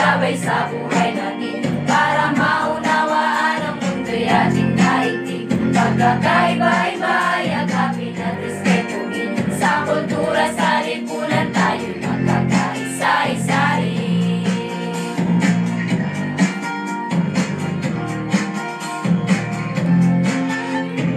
gabay sa buhay natin, para maunawaan ang mundo'y ating daigdig. Pagkakaiba-iba, yakapin at respetuhin, sa kultura, sa lipunan tayo'y magkakaisa-isari.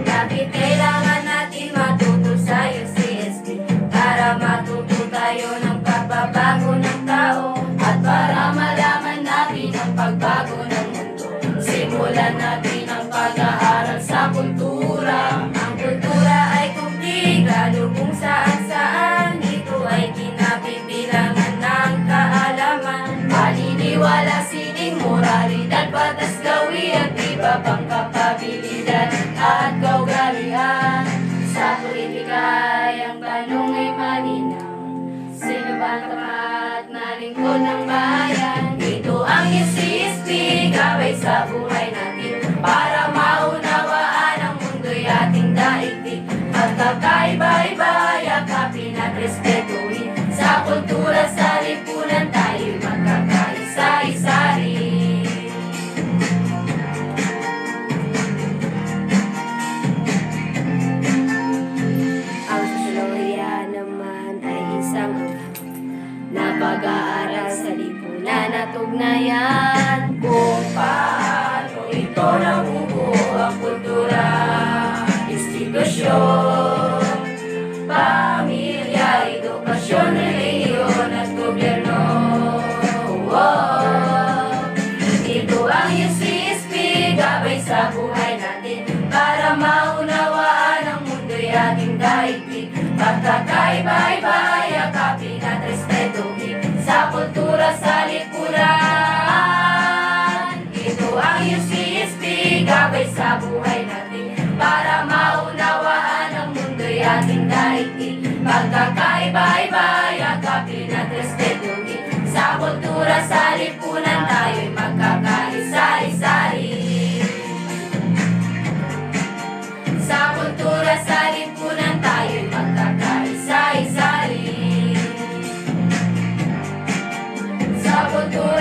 Bakit kailangan natin matuto sa UCSB? Para matuto tayo ng pagbabago ng tao, at para malaman natin ang pagbago ng mundo. Simulan natin ang pag-aaral sa kultura. Ang kultura ay kublig, lalo kung saan-saan. Ito ay kinabibilangan ng kaalaman, paniniwala, sining, moralidad, batas, gawi at iba pang kapabilidad at kaugalian. Sa politika ay ang tanong ay malinaw, sino ba ang tapat na lingkod ng bayan? Ito ang UCSB, gabay sa buhay natin, para maunawaan ang mundo'y ating daigdig. Pagkakaiba-iba, yakapin at respetuhin, sa kultura, sa lipunan tayo'y magkakaisa-isari. Ang sosyolohya naman ay isang na pag-aaral sa lipunan at ugnayan, kung paano ito nabubuo ang kultura, institusyon, pamilya, edukasyon, reliyon at gobyerno. Ito ang UCSB, gabay sa buhay natin, para maunawaan ang mundo'y ating daigdig. Pagkakaiba-iba, yakapin at respetuhin, sa kultura, sa lipunan. Ito ang UCSB, gabay sa buhay natin, para maunawaan ang mundo'y ating daigdig. Pagkakaiba-iba, yakapin at respetuhin, sa kultura, sa lipunan tayo'y magkakaisa-isari. Sa kultura, sa lipunan tayo'y magkakaisa-isari. Sa kultura,